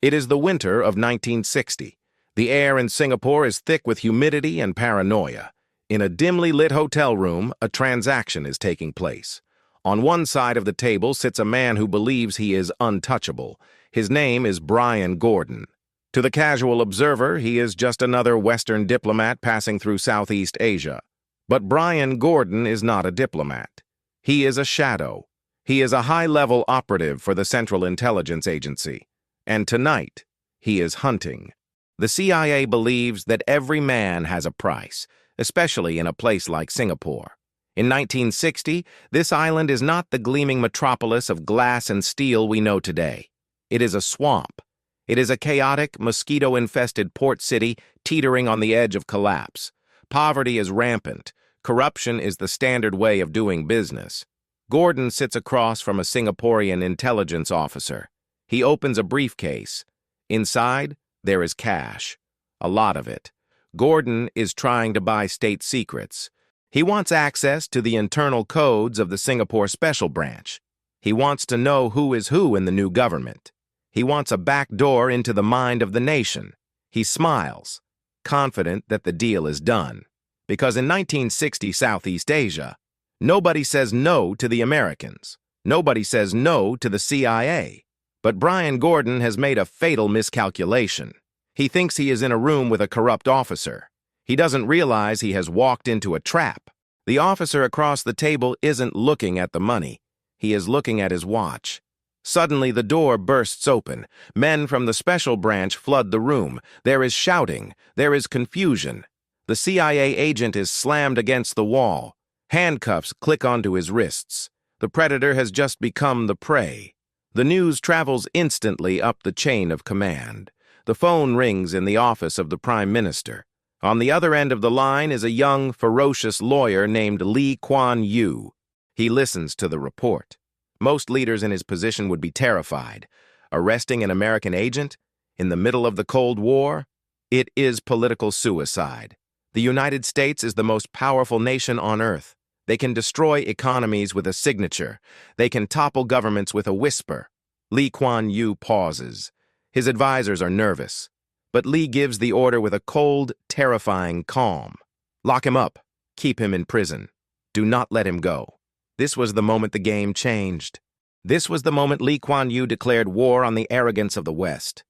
It is the winter of 1960. The air in Singapore is thick with humidity and paranoia. In a dimly lit hotel room, a transaction is taking place. On one side of the table sits a man who believes he is untouchable. His name is Brian Gordon. To the casual observer, he is just another Western diplomat passing through Southeast Asia. But Brian Gordon is not a diplomat. He is a shadow. He is a high-level operative for the Central Intelligence Agency. And tonight, he is hunting. The CIA believes that every man has a price, especially in a place like Singapore. In 1960, this island is not the gleaming metropolis of glass and steel we know today. It is a swamp. It is a chaotic, mosquito-infested port city teetering on the edge of collapse. Poverty is rampant. Corruption is the standard way of doing business. Gordon sits across from a Singaporean intelligence officer. He opens a briefcase. Inside, there is cash. A lot of it. Gordon is trying to buy state secrets. He wants access to the internal codes of the Singapore Special Branch. He wants to know who is who in the new government. He wants a back door into the mind of the nation. He smiles, confident that the deal is done. Because in 1960 Southeast Asia, nobody says no to the Americans. Nobody says no to the CIA. But Brian Gordon has made a fatal miscalculation. He thinks he is in a room with a corrupt officer. He doesn't realize he has walked into a trap. The officer across the table isn't looking at the money. He is looking at his watch. Suddenly, the door bursts open. Men from the special branch flood the room. There is shouting. There is confusion. The CIA agent is slammed against the wall. Handcuffs click onto his wrists. The predator has just become the prey. The news travels instantly up the chain of command. The phone rings in the office of the Prime Minister. On the other end of the line is a young, ferocious lawyer named Lee Kuan Yew. He listens to the report. Most leaders in his position would be terrified. Arresting an American agent? In the middle of the Cold War? It is political suicide. The United States is the most powerful nation on earth. They can destroy economies with a signature. They can topple governments with a whisper. Lee Kuan Yew pauses. His advisors are nervous. But Lee gives the order with a cold, terrifying calm. Lock him up. Keep him in prison. Do not let him go. This was the moment the game changed. This was the moment Lee Kuan Yew declared war on the arrogance of the West.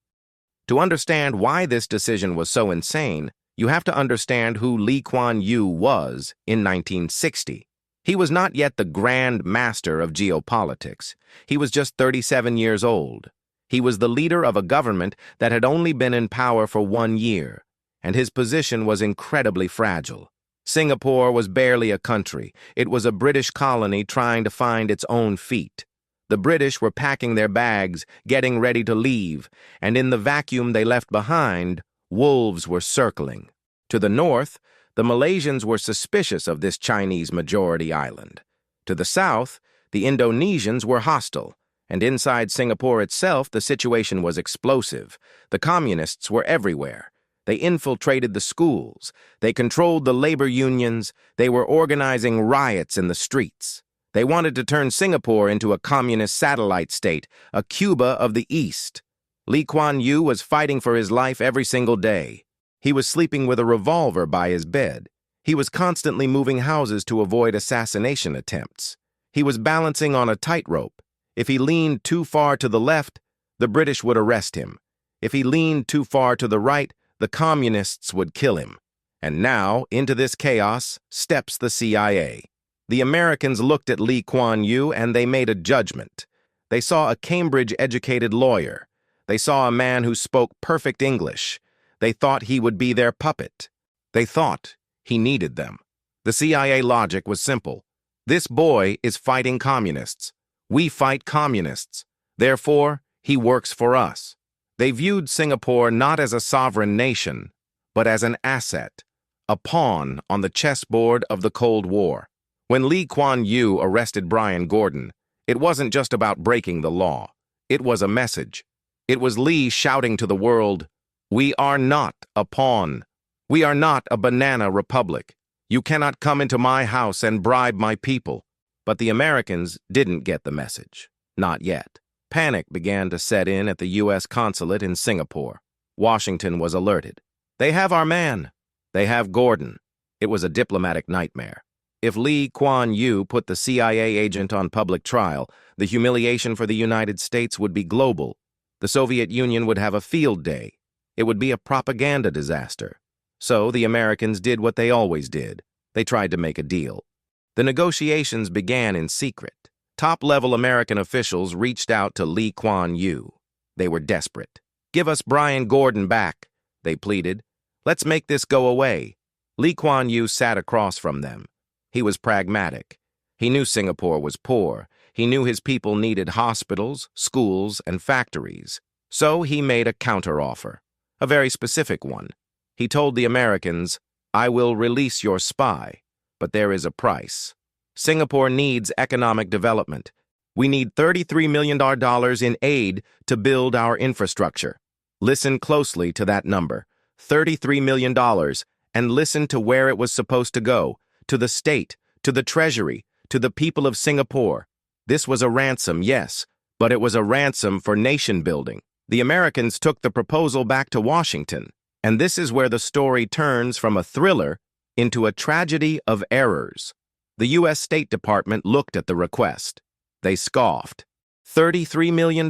To understand why this decision was so insane, you have to understand who Lee Kuan Yew was in 1960. He was not yet the grand master of geopolitics. He was just 37 years old. He was the leader of a government that had only been in power for 1 year, and his position was incredibly fragile. Singapore was barely a country. It was a British colony trying to find its own feet. The British were packing their bags, getting ready to leave, and in the vacuum they left behind, wolves were circling. To the north, the Malaysians were suspicious of this Chinese-majority island. To the south, the Indonesians were hostile, and inside Singapore itself, the situation was explosive. The communists were everywhere. They infiltrated the schools. They controlled the labor unions. They were organizing riots in the streets. They wanted to turn Singapore into a communist satellite state, a Cuba of the East. Lee Kuan Yew was fighting for his life every single day. He was sleeping with a revolver by his bed. He was constantly moving houses to avoid assassination attempts. He was balancing on a tightrope. If he leaned too far to the left, the British would arrest him. If he leaned too far to the right, the communists would kill him. And now, into this chaos, steps the CIA. The Americans looked at Lee Kuan Yew and they made a judgment. They saw a Cambridge-educated lawyer. They saw a man who spoke perfect English. They thought he would be their puppet. They thought he needed them. The CIA logic was simple. This boy is fighting communists. We fight communists. Therefore, he works for us. They viewed Singapore not as a sovereign nation, but as an asset, a pawn on the chessboard of the Cold War. When Lee Kuan Yew arrested Brian Gordon, it wasn't just about breaking the law. It was a message. It was Lee shouting to the world, "We are not a pawn. We are not a banana republic. You cannot come into my house and bribe my people." But the Americans didn't get the message. Not yet. Panic began to set in at the U.S. consulate in Singapore. Washington was alerted. They have our man. They have Gordon. It was a diplomatic nightmare. If Lee Kuan Yew put the CIA agent on public trial, the humiliation for the United States would be global. The Soviet Union would have a field day. It would be a propaganda disaster. So the Americans did what they always did. They tried to make a deal. The negotiations began in secret. Top-level American officials reached out to Lee Kuan Yew. They were desperate. "Give us Brian Gordon back," they pleaded. "Let's make this go away." Lee Kuan Yew sat across from them. He was pragmatic. He knew Singapore was poor. He knew his people needed hospitals, schools, and factories. So he made a counteroffer, a very specific one. He told the Americans, "I will release your spy, but there is a price. Singapore needs economic development. We need $33 million in aid to build our infrastructure." Listen closely to that number, $33 million, and listen to where it was supposed to go, to the state, to the treasury, to the people of Singapore. This was a ransom, yes, but it was a ransom for nation building. The Americans took the proposal back to Washington, and this is where the story turns from a thriller into a tragedy of errors. The U.S. State Department looked at the request. They scoffed. $33 million?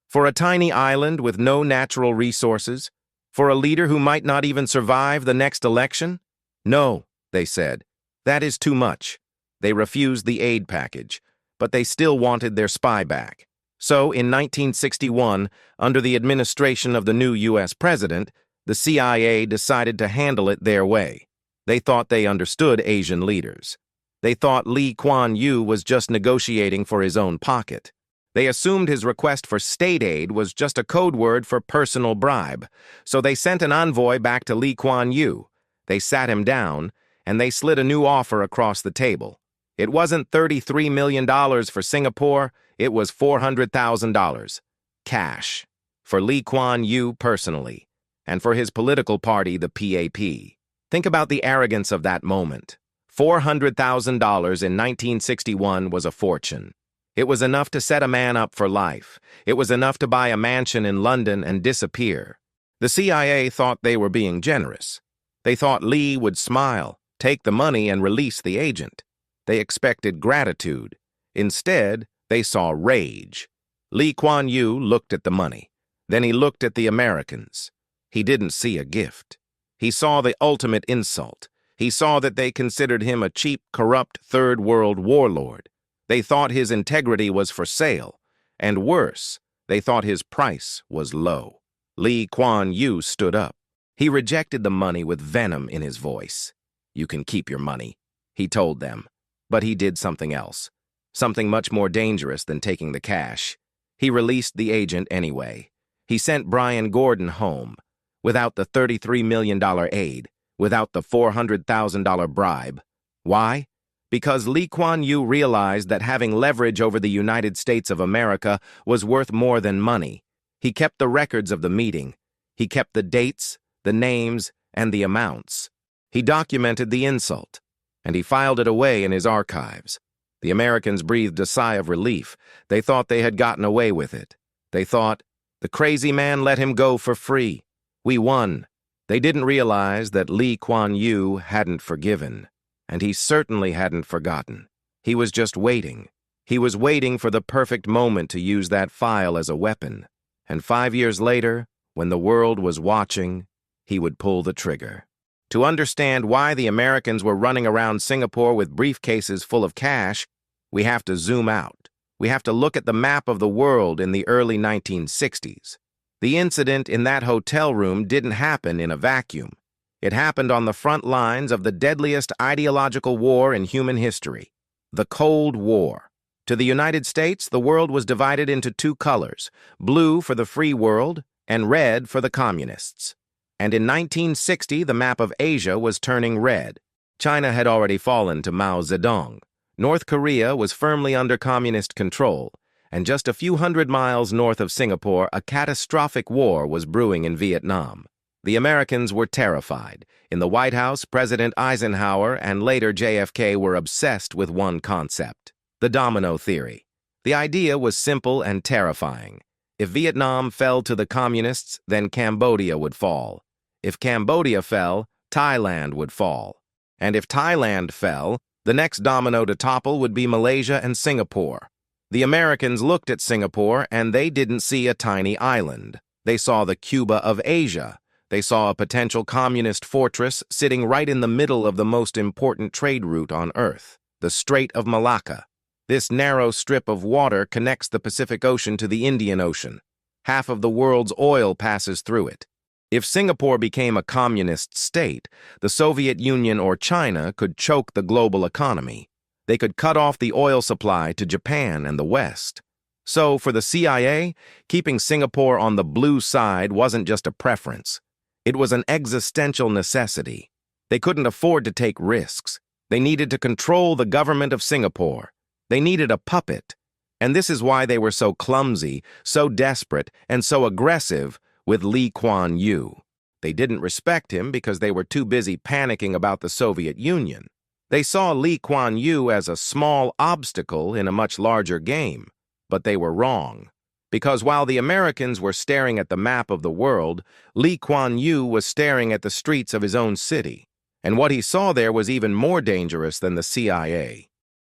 For a tiny island with no natural resources? For a leader who might not even survive the next election? No, they said. That is too much. They refused the aid package, but they still wanted their spy back. So, in 1961, under the administration of the new U.S. president, the CIA decided to handle it their way. They thought they understood Asian leaders. They thought Lee Kuan Yew was just negotiating for his own pocket. They assumed his request for state aid was just a code word for personal bribe. So they sent an envoy back to Lee Kuan Yew. They sat him down, and they slid a new offer across the table. It wasn't $33 million for Singapore, it was $400,000. Cash. For Lee Kuan Yew personally, and for his political party, the PAP. Think about the arrogance of that moment. $400,000 in 1961 was a fortune. It was enough to set a man up for life. It was enough to buy a mansion in London and disappear. The CIA thought they were being generous. They thought Lee would smile, take the money, and release the agent. They expected gratitude. Instead, they saw rage. Lee Kuan Yew looked at the money. Then he looked at the Americans. He didn't see a gift. He saw the ultimate insult. He saw that they considered him a cheap, corrupt, third-world warlord. They thought his integrity was for sale. And worse, they thought his price was low. Lee Kuan Yew stood up. He rejected the money with venom in his voice. "You can keep your money," he told them. But he did something else. Something much more dangerous than taking the cash. He released the agent anyway. He sent Brian Gordon home, without the $33 million aid, without the $400,000 bribe. Why? Because Lee Kuan Yew realized that having leverage over the United States of America was worth more than money. He kept the records of the meeting. He kept the dates, the names, and the amounts. He documented the insult, and he filed it away in his archives. The Americans breathed a sigh of relief. They thought they had gotten away with it. They thought, "The crazy man let him go for free. We won." They didn't realize that Lee Kuan Yew hadn't forgiven, and he certainly hadn't forgotten. He was just waiting. He was waiting for the perfect moment to use that file as a weapon. And 5 years later, when the world was watching, he would pull the trigger. To understand why the Americans were running around Singapore with briefcases full of cash, we have to zoom out. We have to look at the map of the world in the early 1960s. The incident in that hotel room didn't happen in a vacuum. It happened on the front lines of the deadliest ideological war in human history, the Cold War. To the United States, the world was divided into two colors, blue for the free world and red for the communists. And in 1960, the map of Asia was turning red. China had already fallen to Mao Zedong. North Korea was firmly under communist control, and just a few hundred miles north of Singapore, a catastrophic war was brewing in Vietnam. The Americans were terrified. In the White House, President Eisenhower and later JFK were obsessed with one concept, the domino theory. The idea was simple and terrifying. If Vietnam fell to the communists, then Cambodia would fall. If Cambodia fell, Thailand would fall. And if Thailand fell, the next domino to topple would be Malaysia and Singapore. The Americans looked at Singapore and they didn't see a tiny island. They saw the Cuba of Asia. They saw a potential communist fortress sitting right in the middle of the most important trade route on Earth, the Strait of Malacca. This narrow strip of water connects the Pacific Ocean to the Indian Ocean. Half of the world's oil passes through it. If Singapore became a communist state, the Soviet Union or China could choke the global economy. They could cut off the oil supply to Japan and the West. So, for the CIA, keeping Singapore on the blue side wasn't just a preference. It was an existential necessity. They couldn't afford to take risks. They needed to control the government of Singapore. They needed a puppet. And this is why they were so clumsy, so desperate, and so aggressive with Lee Kuan Yew. They didn't respect him because they were too busy panicking about the Soviet Union. They saw Lee Kuan Yew as a small obstacle in a much larger game. But they were wrong. Because while the Americans were staring at the map of the world, Lee Kuan Yew was staring at the streets of his own city. And what he saw there was even more dangerous than the CIA.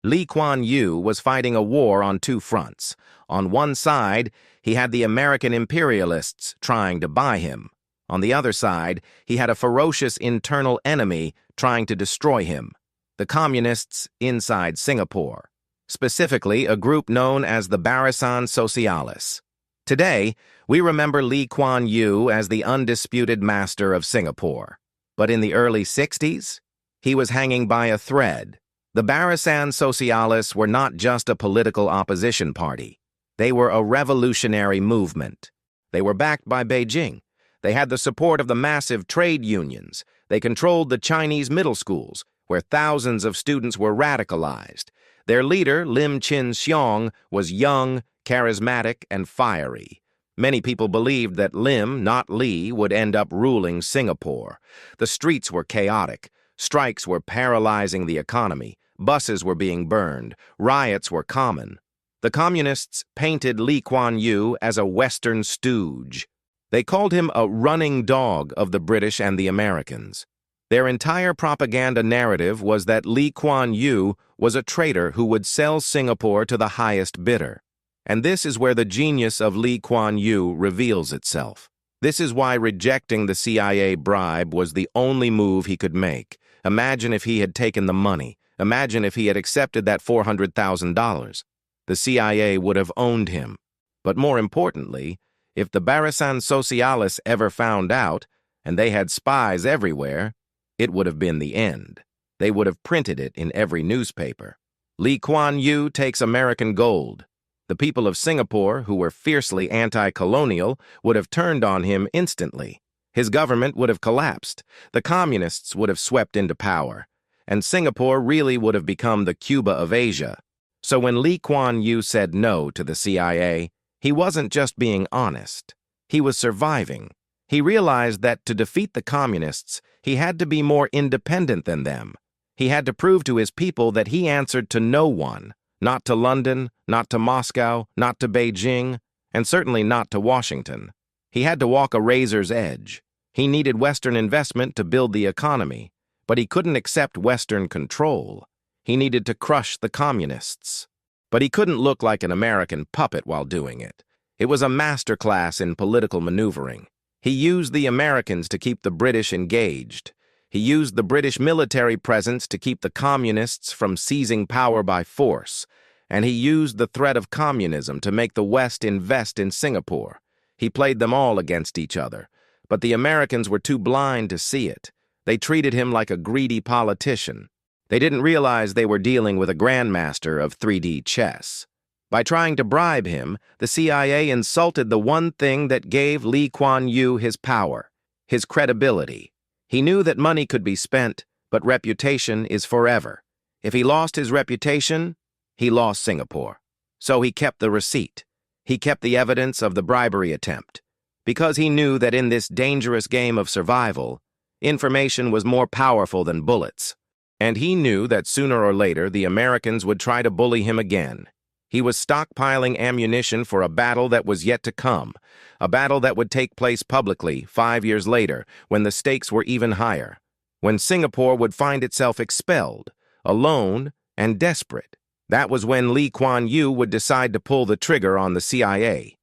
Lee Kuan Yew was fighting a war on two fronts. On one side, he had the American imperialists trying to buy him. On the other side, he had a ferocious internal enemy trying to destroy him, the communists inside Singapore, specifically a group known as the Barisan Socialis. Today, we remember Lee Kuan Yew as the undisputed master of Singapore. But in the early 60s, he was hanging by a thread. The Barisan Socialis were not just a political opposition party. They were a revolutionary movement. They were backed by Beijing. They had the support of the massive trade unions. They controlled the Chinese middle schools, where thousands of students were radicalized. Their leader, Lim Chin-siong, was young, charismatic, and fiery. Many people believed that Lim, not Lee, would end up ruling Singapore. The streets were chaotic. Strikes were paralyzing the economy. Buses were being burned. Riots were common. The communists painted Lee Kuan Yew as a Western stooge. They called him a running dog of the British and the Americans. Their entire propaganda narrative was that Lee Kuan Yew was a traitor who would sell Singapore to the highest bidder. And this is where the genius of Lee Kuan Yew reveals itself. This is why rejecting the CIA bribe was the only move he could make. Imagine if he had taken the money. Imagine if he had accepted that $400,000. The CIA would have owned him. But more importantly, if the Barisan Socialis ever found out, and they had spies everywhere, it would have been the end. They would have printed it in every newspaper. Lee Kuan Yew takes American gold. The people of Singapore, who were fiercely anti-colonial, would have turned on him instantly. His government would have collapsed. The communists would have swept into power. And Singapore really would have become the Cuba of Asia. So when Lee Kuan Yew said no to the CIA, he wasn't just being honest. He was surviving. He realized that to defeat the communists, he had to be more independent than them. He had to prove to his people that he answered to no one, not to London, not to Moscow, not to Beijing, and certainly not to Washington. He had to walk a razor's edge. He needed Western investment to build the economy, but he couldn't accept Western control. He needed to crush the communists. But he couldn't look like an American puppet while doing it. It was a masterclass in political maneuvering. He used the Americans to keep the British engaged. He used the British military presence to keep the communists from seizing power by force. And he used the threat of communism to make the West invest in Singapore. He played them all against each other. But the Americans were too blind to see it. They treated him like a greedy politician. They didn't realize they were dealing with a grandmaster of 3D chess. By trying to bribe him, the CIA insulted the one thing that gave Lee Kuan Yew his power, his credibility. He knew that money could be spent, but reputation is forever. If he lost his reputation, he lost Singapore. So he kept the receipt. He kept the evidence of the bribery attempt. Because he knew that in this dangerous game of survival, information was more powerful than bullets. And he knew that sooner or later the Americans would try to bully him again. He was stockpiling ammunition for a battle that was yet to come, a battle that would take place publicly 5 years later, when the stakes were even higher, when Singapore would find itself expelled, alone, and desperate. That was when Lee Kuan Yew would decide to pull the trigger on the CIA.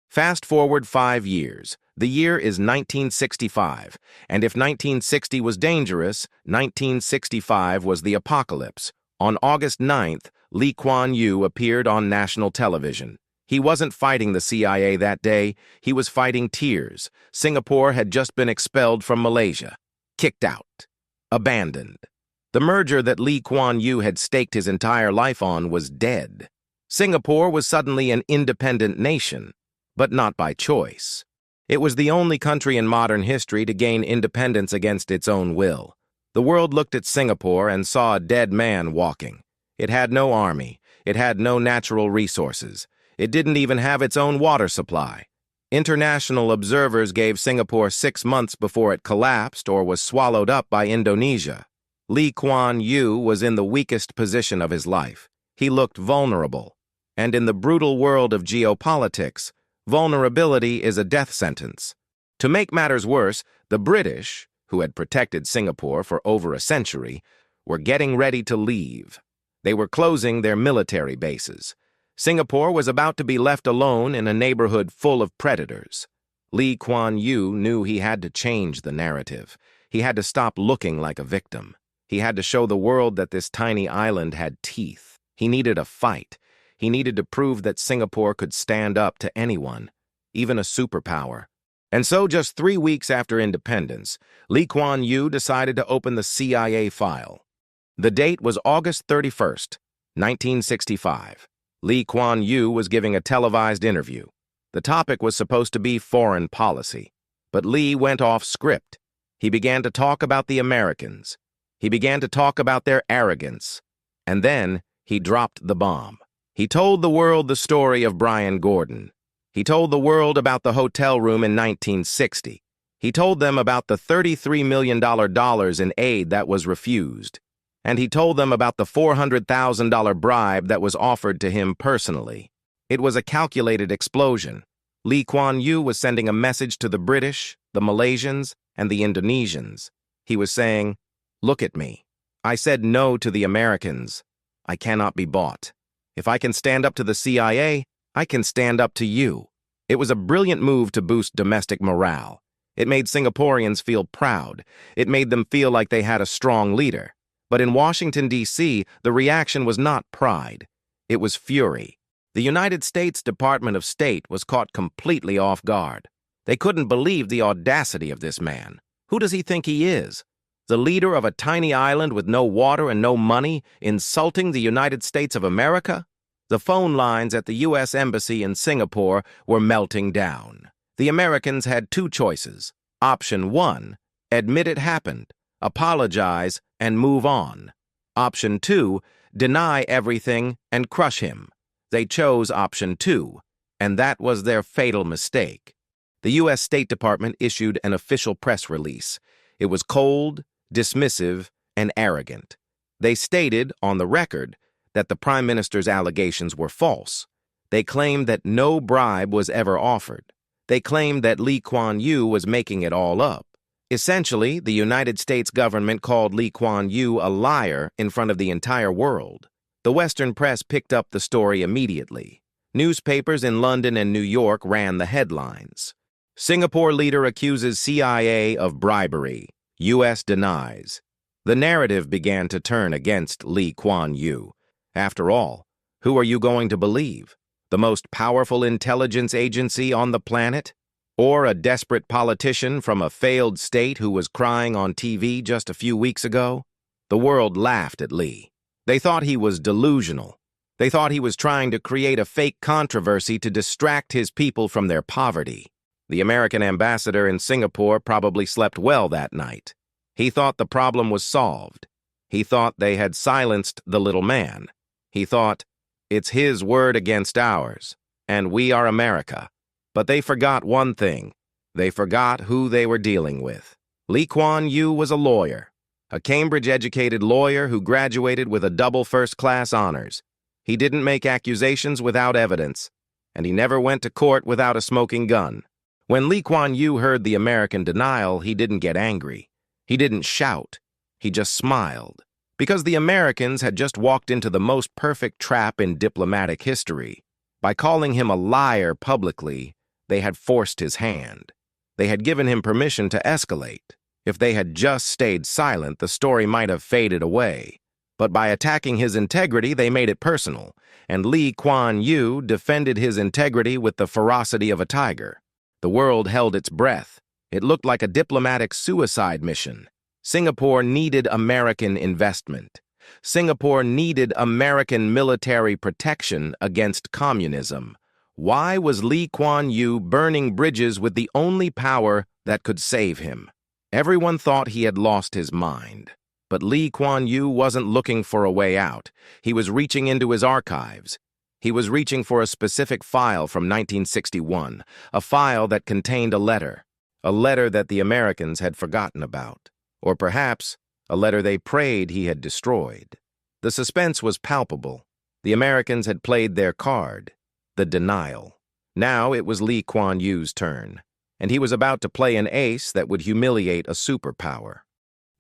Fast forward 5 years. The year is 1965, and if 1960 was dangerous, 1965 was the apocalypse. On August 9th, Lee Kuan Yew appeared on national television. He wasn't fighting the CIA that day, he was fighting tears. Singapore had just been expelled from Malaysia, kicked out, abandoned. The merger that Lee Kuan Yew had staked his entire life on was dead. Singapore was suddenly an independent nation, but not by choice. It was the only country in modern history to gain independence against its own will. The world looked at Singapore and saw a dead man walking. It had no army. It had no natural resources. It didn't even have its own water supply. International observers gave Singapore 6 months before it collapsed or was swallowed up by Indonesia. Lee Kuan Yew was in the weakest position of his life. He looked vulnerable. And in the brutal world of geopolitics, vulnerability is a death sentence. To make matters worse, the British, who had protected Singapore for over a century, were getting ready to leave. They were closing their military bases. Singapore was about to be left alone in a neighborhood full of predators. Lee Kuan Yew knew he had to change the narrative. He had to stop looking like a victim. He had to show the world that this tiny island had teeth. He needed a fight. He needed to prove that Singapore could stand up to anyone, even a superpower. And so just 3 weeks after independence, Lee Kuan Yew decided to open the CIA file. The date was August 31st, 1965. Lee Kuan Yew was giving a televised interview. The topic was supposed to be foreign policy, but Lee went off script. He began to talk about the Americans. He began to talk about their arrogance. And then he dropped the bomb. He told the world the story of Brian Gordon. He told the world about the hotel room in 1960. He told them about the $33 million in aid that was refused. And he told them about the $400,000 bribe that was offered to him personally. It was a calculated explosion. Lee Kuan Yew was sending a message to the British, the Malaysians, and the Indonesians. He was saying, "Look at me. I said no to the Americans. I cannot be bought. If I can stand up to the CIA, I can stand up to you." It was a brilliant move to boost domestic morale. It made Singaporeans feel proud. It made them feel like they had a strong leader. But in Washington, D.C., the reaction was not pride. It was fury. The United States Department of State was caught completely off guard. They couldn't believe the audacity of this man. Who does he think he is? The leader of a tiny island with no water and no money, insulting the United States of America? The phone lines at the U.S. Embassy in Singapore were melting down. The Americans had 2 choices. Option 1, admit it happened, apologize, and move on. Option 2, deny everything and crush him. They chose option 2, and that was their fatal mistake. The U.S. State Department issued an official press release. It was cold, dismissive, and arrogant. They stated, on the record, that the Prime Minister's allegations were false. They claimed that no bribe was ever offered. They claimed that Lee Kuan Yew was making it all up. Essentially, the United States government called Lee Kuan Yew a liar in front of the entire world. The Western press picked up the story immediately. Newspapers in London and New York ran the headlines. Singapore leader accuses CIA of bribery. U.S. denies. The narrative began to turn against Lee Kuan Yew. After all, who are you going to believe? The most powerful intelligence agency on the planet? Or a desperate politician from a failed state who was crying on TV just a few weeks ago? The world laughed at Lee. They thought he was delusional. They thought he was trying to create a fake controversy to distract his people from their poverty. The American ambassador in Singapore probably slept well that night. He thought the problem was solved. He thought they had silenced the little man. He thought, it's his word against ours, and we are America. But they forgot one thing. They forgot who they were dealing with. Lee Kuan Yew was a lawyer, a Cambridge-educated lawyer who graduated with a double first-class honors. He didn't make accusations without evidence, and he never went to court without a smoking gun. When Lee Kuan Yew heard the American denial, he didn't get angry. He didn't shout. He just smiled. Because the Americans had just walked into the most perfect trap in diplomatic history. By calling him a liar publicly, they had forced his hand. They had given him permission to escalate. If they had just stayed silent, the story might have faded away. But by attacking his integrity, they made it personal, and Lee Kuan Yew defended his integrity with the ferocity of a tiger. The world held its breath. It looked like a diplomatic suicide mission. Singapore needed American investment. Singapore needed American military protection against communism. Why was Lee Kuan Yew burning bridges with the only power that could save him? Everyone thought he had lost his mind. But Lee Kuan Yew wasn't looking for a way out. He was reaching into his archives. He was reaching for a specific file from 1961, a file that contained a letter that the Americans had forgotten about. Or perhaps a letter they prayed he had destroyed. The suspense was palpable. The Americans had played their card, the denial. Now it was Lee Kuan Yew's turn, and he was about to play an ace that would humiliate a superpower.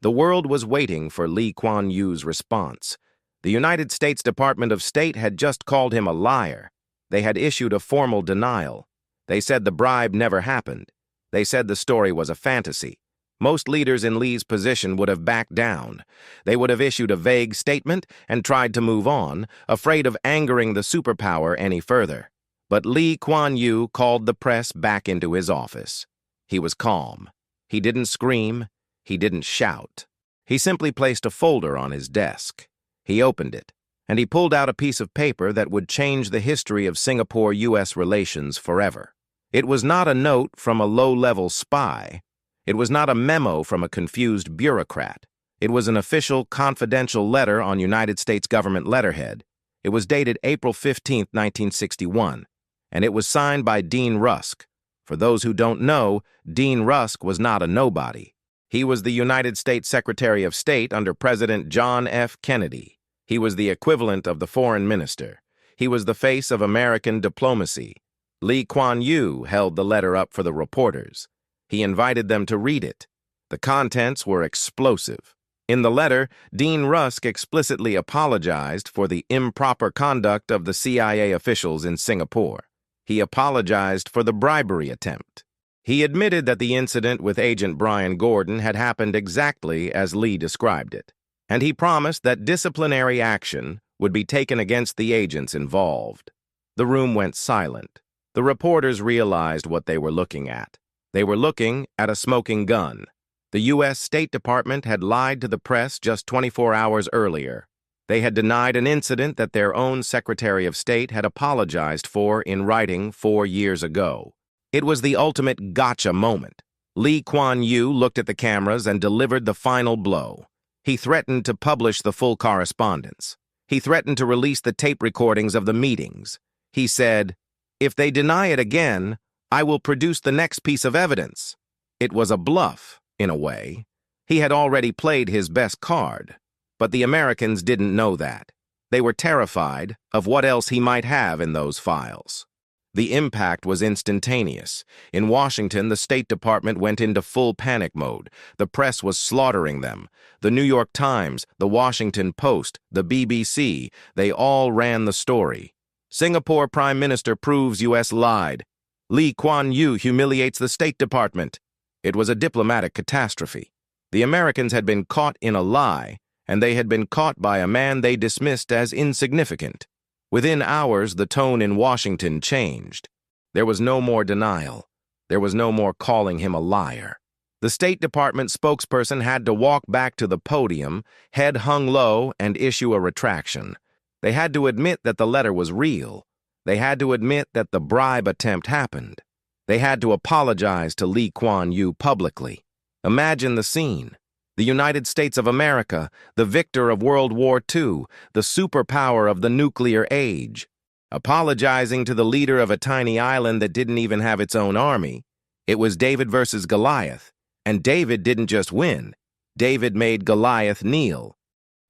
The world was waiting for Lee Kuan Yew's response. The United States Department of State had just called him a liar. They had issued a formal denial. They said the bribe never happened. They said the story was a fantasy. Most leaders in Lee's position would have backed down. They would have issued a vague statement and tried to move on, afraid of angering the superpower any further. But Lee Kuan Yew called the press back into his office. He was calm. He didn't scream. He didn't shout. He simply placed a folder on his desk. He opened it, and he pulled out a piece of paper that would change the history of Singapore-U.S. relations forever. It was not a note from a low-level spy. It was not a memo from a confused bureaucrat. It was an official, confidential letter on United States government letterhead. It was dated April 15, 1961, and it was signed by Dean Rusk. For those who don't know, Dean Rusk was not a nobody. He was the United States Secretary of State under President John F. Kennedy. He was the equivalent of the foreign minister. He was the face of American diplomacy. Lee Kuan Yew held the letter up for the reporters. He invited them to read it. The contents were explosive. In the letter, Dean Rusk explicitly apologized for the improper conduct of the CIA officials in Singapore. He apologized for the bribery attempt. He admitted that the incident with Agent Brian Gordon had happened exactly as Lee described it, and he promised that disciplinary action would be taken against the agents involved. The room went silent. The reporters realized what they were looking at. They were looking at a smoking gun. The U.S. State Department had lied to the press just 24 hours earlier. They had denied an incident that their own Secretary of State had apologized for in writing 4 years ago. It was the ultimate gotcha moment. Lee Kuan Yew looked at the cameras and delivered the final blow. He threatened to publish the full correspondence. He threatened to release the tape recordings of the meetings. He said, "If they deny it again, I will produce the next piece of evidence." It was a bluff, in a way. He had already played his best card. But the Americans didn't know that. They were terrified of what else he might have in those files. The impact was instantaneous. In Washington, the State Department went into full panic mode. The press was slaughtering them. The New York Times, the Washington Post, the BBC, they all ran the story. Singapore Prime Minister proves U.S. lied. Lee Kuan Yew humiliates the State Department. It was a diplomatic catastrophe. The Americans had been caught in a lie, and they had been caught by a man they dismissed as insignificant. Within hours, the tone in Washington changed. There was no more denial. There was no more calling him a liar. The State Department spokesperson had to walk back to the podium, head hung low, and issue a retraction. They had to admit that the letter was real. They had to admit that the bribe attempt happened. They had to apologize to Lee Kuan Yew publicly. Imagine the scene. The United States of America, the victor of World War II, the superpower of the nuclear age, apologizing to the leader of a tiny island that didn't even have its own army. It was David versus Goliath, and David didn't just win. David made Goliath kneel.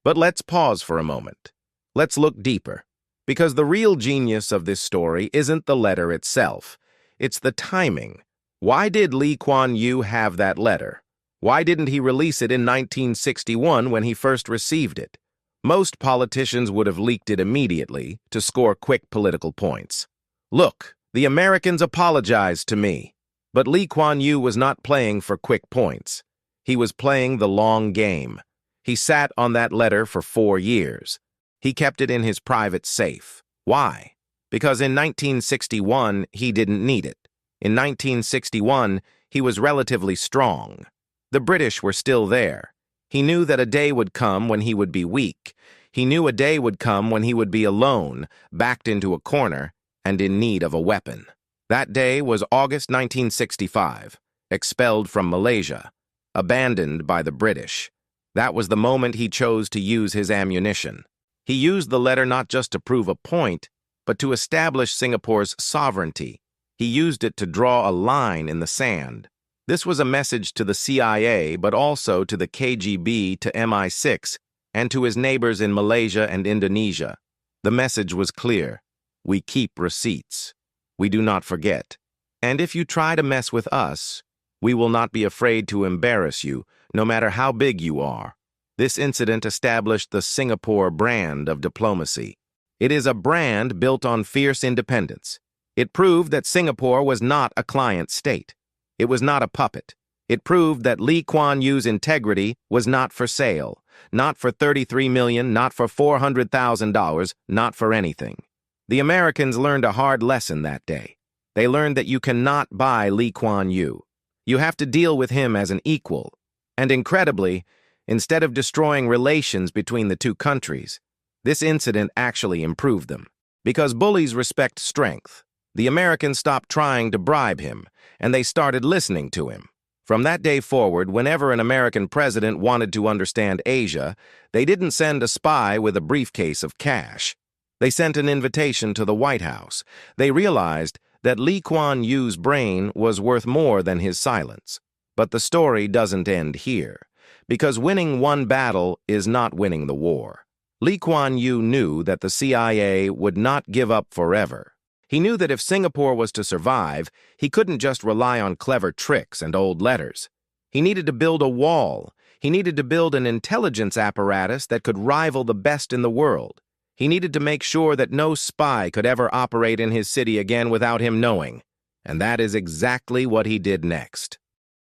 But let's pause for a moment. Let's look deeper. Because the real genius of this story isn't the letter itself. It's the timing. Why did Lee Kuan Yew have that letter? Why didn't he release it in 1961 when he first received it? Most politicians would have leaked it immediately to score quick political points. Look, the Americans apologized to me. But Lee Kuan Yew was not playing for quick points. He was playing the long game. He sat on that letter for 4 years. He kept it in his private safe. Why? Because in 1961, he didn't need it. In 1961, he was relatively strong. The British were still there. He knew that a day would come when he would be weak. He knew a day would come when he would be alone, backed into a corner, and in need of a weapon. That day was August 1965, expelled from Malaysia, abandoned by the British. That was the moment he chose to use his ammunition. He used the letter not just to prove a point, but to establish Singapore's sovereignty. He used it to draw a line in the sand. This was a message to the CIA, but also to the KGB, to MI6, and to his neighbors in Malaysia and Indonesia. The message was clear. We keep receipts. We do not forget. And if you try to mess with us, we will not be afraid to embarrass you, no matter how big you are. This incident established the Singapore brand of diplomacy. It is a brand built on fierce independence. It proved that Singapore was not a client state. It was not a puppet. It proved that Lee Kuan Yew's integrity was not for sale, not for $33 million, not for $400,000, not for anything. The Americans learned a hard lesson that day. They learned that you cannot buy Lee Kuan Yew. You have to deal with him as an equal. And incredibly, instead of destroying relations between the two countries, this incident actually improved them. Because bullies respect strength, the Americans stopped trying to bribe him, and they started listening to him. From that day forward, whenever an American president wanted to understand Asia, they didn't send a spy with a briefcase of cash. They sent an invitation to the White House. They realized that Lee Kuan Yew's brain was worth more than his silence. But the story doesn't end here, because winning one battle is not winning the war. Lee Kuan Yew knew that the CIA would not give up forever. He knew that if Singapore was to survive, he couldn't just rely on clever tricks and old letters. He needed to build a wall. He needed to build an intelligence apparatus that could rival the best in the world. He needed to make sure that no spy could ever operate in his city again without him knowing. And that is exactly what he did next.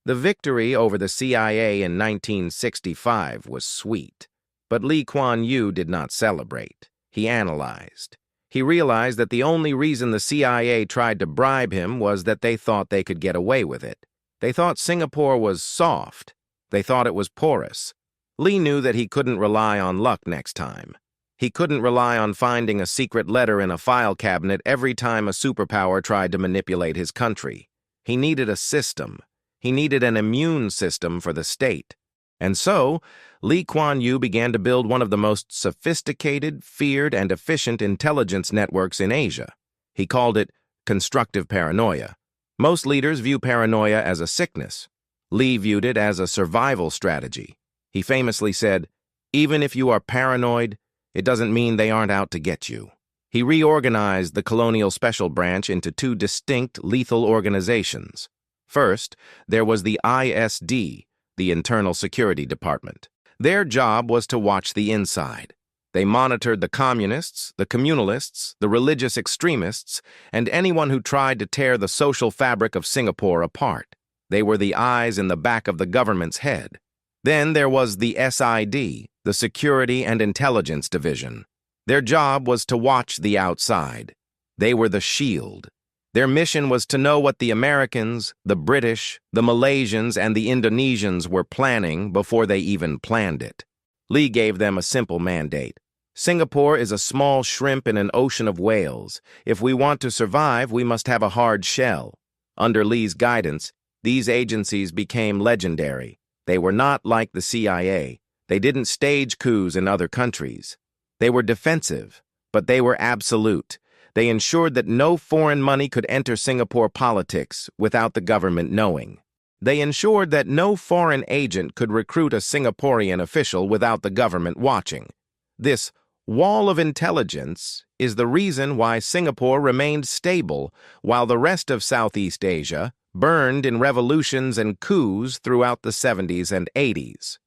The victory over the CIA in 1965 was sweet. But Lee Kuan Yew did not celebrate. He analyzed. He realized that the only reason the CIA tried to bribe him was that they thought they could get away with it. They thought Singapore was soft. They thought it was porous. Lee knew that he couldn't rely on luck next time. He couldn't rely on finding a secret letter in a file cabinet every time a superpower tried to manipulate his country. He needed a system. He needed an immune system for the state. And so, Lee Kuan Yew began to build one of the most sophisticated, feared, and efficient intelligence networks in Asia. He called it constructive paranoia. Most leaders view paranoia as a sickness. Lee viewed it as a survival strategy. He famously said, "Even if you are paranoid, it doesn't mean they aren't out to get you." He reorganized the Colonial Special Branch into 2 distinct lethal organizations. First, there was the ISD, the Internal Security Department. Their job was to watch the inside. They monitored the communists, the communalists, the religious extremists, and anyone who tried to tear the social fabric of Singapore apart. They were the eyes in the back of the government's head. Then there was the SID, the Security and Intelligence Division. Their job was to watch the outside. They were the shield. Their mission was to know what the Americans, the British, the Malaysians, and the Indonesians were planning before they even planned it. Lee gave them a simple mandate. Singapore is a small shrimp in an ocean of whales. If we want to survive, we must have a hard shell. Under Lee's guidance, these agencies became legendary. They were not like the CIA. They didn't stage coups in other countries. They were defensive, but they were absolute. They ensured that no foreign money could enter Singapore politics without the government knowing. They ensured that no foreign agent could recruit a Singaporean official without the government watching. This wall of intelligence is the reason why Singapore remained stable while the rest of Southeast Asia burned in revolutions and coups throughout the 70s and 80s.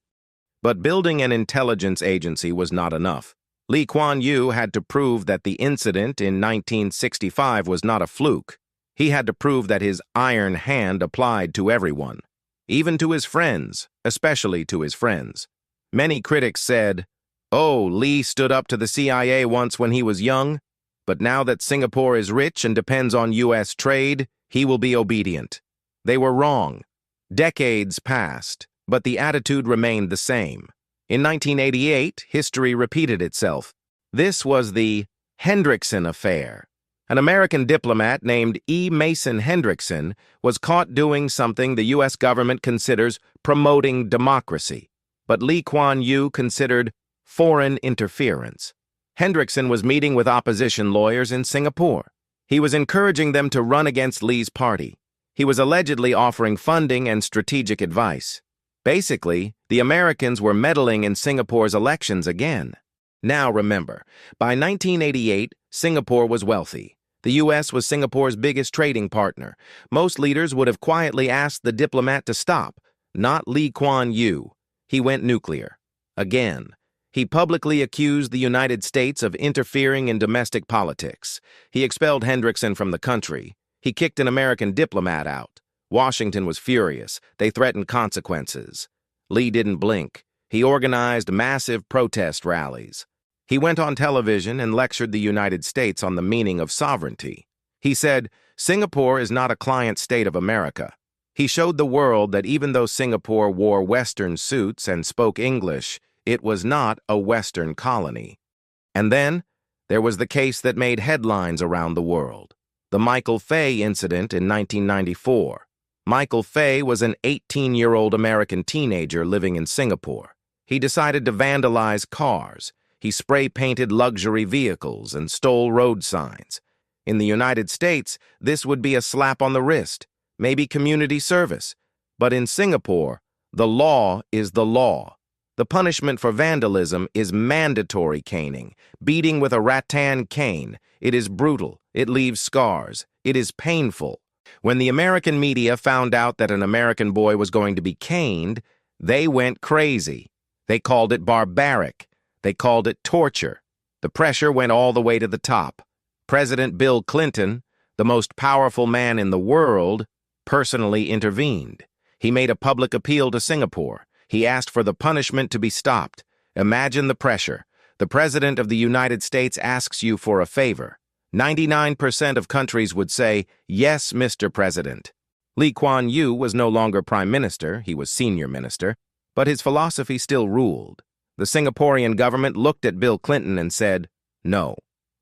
But building an intelligence agency was not enough. Lee Kuan Yew had to prove that the incident in 1965 was not a fluke. He had to prove that his iron hand applied to everyone, even to his friends, especially to his friends. Many critics said, "Oh, Lee stood up to the CIA once when he was young, but now that Singapore is rich and depends on U.S. trade, he will be obedient." They were wrong. Decades passed, but the attitude remained the same. In 1988, history repeated itself. This was the Hendrickson affair. An American diplomat named E. Mason Hendrickson was caught doing something the U.S. government considers promoting democracy, but Lee Kuan Yew considered foreign interference. Hendrickson was meeting with opposition lawyers in Singapore. He was encouraging them to run against Lee's party. He was allegedly offering funding and strategic advice. Basically, the Americans were meddling in Singapore's elections again. Now remember, by 1988, Singapore was wealthy. The U.S. was Singapore's biggest trading partner. Most leaders would have quietly asked the diplomat to stop, not Lee Kuan Yew. He went nuclear. Again. He publicly accused the United States of interfering in domestic politics. He expelled Hendrickson from the country. He kicked an American diplomat out. Washington was furious. They threatened consequences. Lee didn't blink. He organized massive protest rallies. He went on television and lectured the United States on the meaning of sovereignty. He said, "Singapore is not a client state of America." He showed the world that even though Singapore wore Western suits and spoke English, it was not a Western colony. And then, there was the case that made headlines around the world. The Michael Fay incident in 1994. Michael Fay was an 18-year-old American teenager living in Singapore. He decided to vandalize cars. He spray-painted luxury vehicles and stole road signs. In the United States, this would be a slap on the wrist, maybe community service. But in Singapore, the law is the law. The punishment for vandalism is mandatory caning, beating with a rattan cane. It is brutal. It leaves scars. It is painful. When the American media found out that an American boy was going to be caned, they went crazy. They called it barbaric. They called it torture. The pressure went all the way to the top. President Bill Clinton, the most powerful man in the world, personally intervened. He made a public appeal to Singapore. He asked for the punishment to be stopped. Imagine the pressure. The President of the United States asks you for a favor. 99% of countries would say, "Yes, Mr. President." Lee Kuan Yew was no longer Prime Minister, he was Senior Minister, but his philosophy still ruled. The Singaporean government looked at Bill Clinton and said, "No.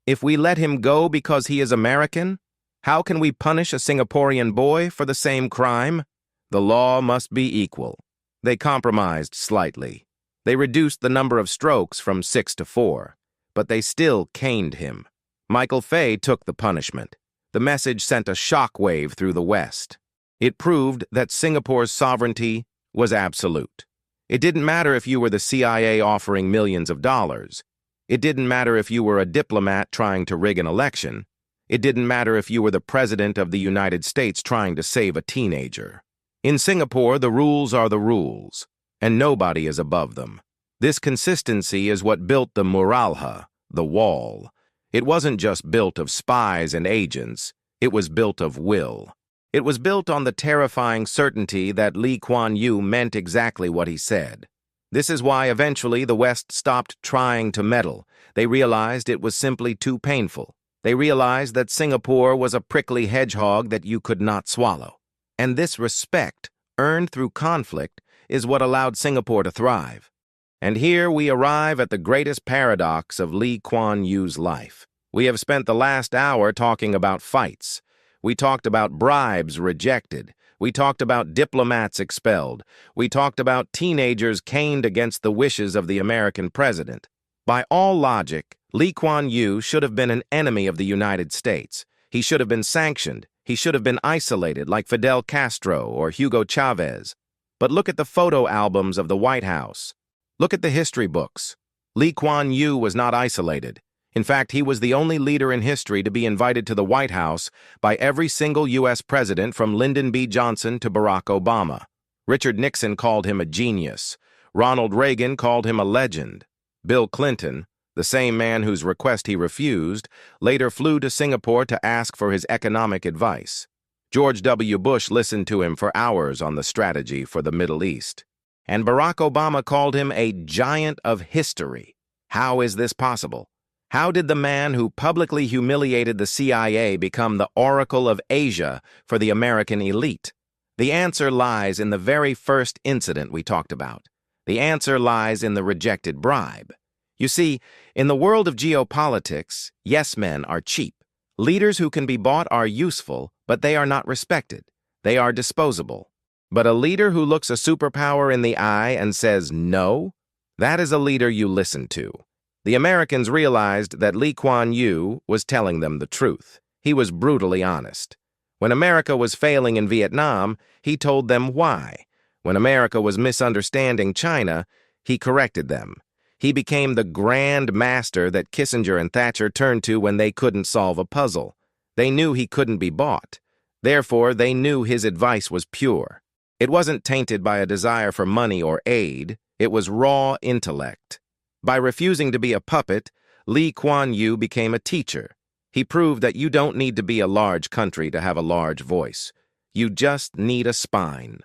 If we let him go because he is American, how can we punish a Singaporean boy for the same crime? The law must be equal." They compromised slightly. They reduced the number of strokes from 6 to 4, but they still caned him. Michael Fay took the punishment. The message sent a shockwave through the West. It proved that Singapore's sovereignty was absolute. It didn't matter if you were the CIA offering millions of dollars. It didn't matter if you were a diplomat trying to rig an election. It didn't matter if you were the President of the United States trying to save a teenager. In Singapore, the rules are the rules, and nobody is above them. This consistency is what built the Muralha, the wall. It wasn't just built of spies and agents, it was built of will. It was built on the terrifying certainty that Lee Kuan Yew meant exactly what he said. This is why eventually the West stopped trying to meddle. They realized it was simply too painful. They realized that Singapore was a prickly hedgehog that you could not swallow. And this respect, earned through conflict, is what allowed Singapore to thrive. And here we arrive at the greatest paradox of Lee Kuan Yew's life. We have spent the last hour talking about fights. We talked about bribes rejected. We talked about diplomats expelled. We talked about teenagers caned against the wishes of the American president. By all logic, Lee Kuan Yew should have been an enemy of the United States. He should have been sanctioned. He should have been isolated like Fidel Castro or Hugo Chavez. But look at the photo albums of the White House. Look at the history books. Lee Kuan Yew was not isolated. In fact, he was the only leader in history to be invited to the White House by every single U.S. president from Lyndon B. Johnson to Barack Obama. Richard Nixon called him a genius. Ronald Reagan called him a legend. Bill Clinton, the same man whose request he refused, later flew to Singapore to ask for his economic advice. George W. Bush listened to him for hours on the strategy for the Middle East. And Barack Obama called him a giant of history. How is this possible? How did the man who publicly humiliated the CIA become the Oracle of Asia for the American elite? The answer lies in the very first incident we talked about. The answer lies in the rejected bribe. You see, in the world of geopolitics, yes men are cheap. Leaders who can be bought are useful, but they are not respected. They are disposable. But a leader who looks a superpower in the eye and says no, that is a leader you listen to. The Americans realized that Lee Kuan Yew was telling them the truth. He was brutally honest. When America was failing in Vietnam, he told them why. When America was misunderstanding China, he corrected them. He became the grand master that Kissinger and Thatcher turned to when they couldn't solve a puzzle. They knew he couldn't be bought. Therefore, they knew his advice was pure. It wasn't tainted by a desire for money or aid. It was raw intellect. By refusing to be a puppet, Lee Kuan Yew became a teacher. He proved that you don't need to be a large country to have a large voice. You just need a spine.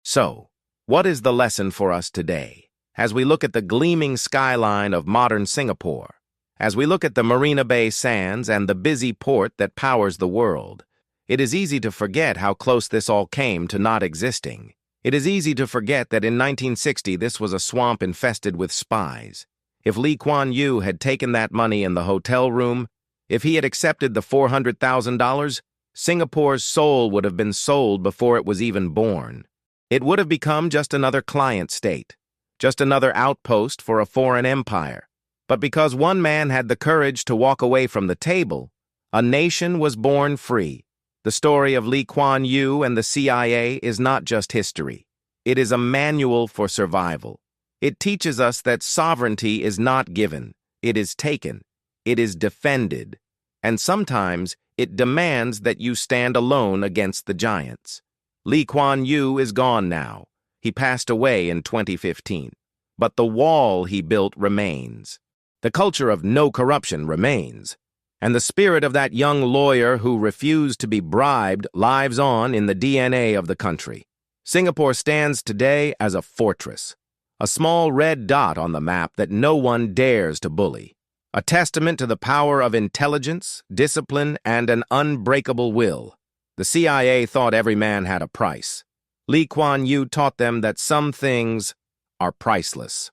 So, what is the lesson for us today? As we look at the gleaming skyline of modern Singapore, as we look at the Marina Bay Sands and the busy port that powers the world, it is easy to forget how close this all came to not existing. It is easy to forget that in 1960 this was a swamp infested with spies. If Lee Kuan Yew had taken that money in the hotel room, if he had accepted the $400,000, Singapore's soul would have been sold before it was even born. It would have become just another client state, just another outpost for a foreign empire. But because one man had the courage to walk away from the table, a nation was born free. The story of Lee Kuan Yew and the CIA is not just history. It is a manual for survival. It teaches us that sovereignty is not given. It is taken. It is defended. And sometimes it demands that you stand alone against the giants. Lee Kuan Yew is gone now. He passed away in 2015. But the wall he built remains. The culture of no corruption remains. And the spirit of that young lawyer who refused to be bribed lives on in the DNA of the country. Singapore stands today as a fortress, a small red dot on the map that no one dares to bully, a testament to the power of intelligence, discipline, and an unbreakable will. The CIA thought every man had a price. Lee Kuan Yew taught them that some things are priceless.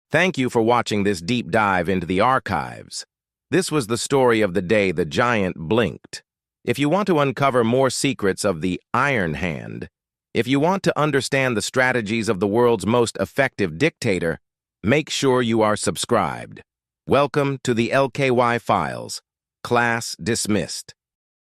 Thank you for watching this deep dive into the archives. This was the story of the day the giant blinked. If you want to uncover more secrets of the Iron Hand, if you want to understand the strategies of the world's most effective dictator, make sure you are subscribed. Welcome to the LKY Files. Class dismissed.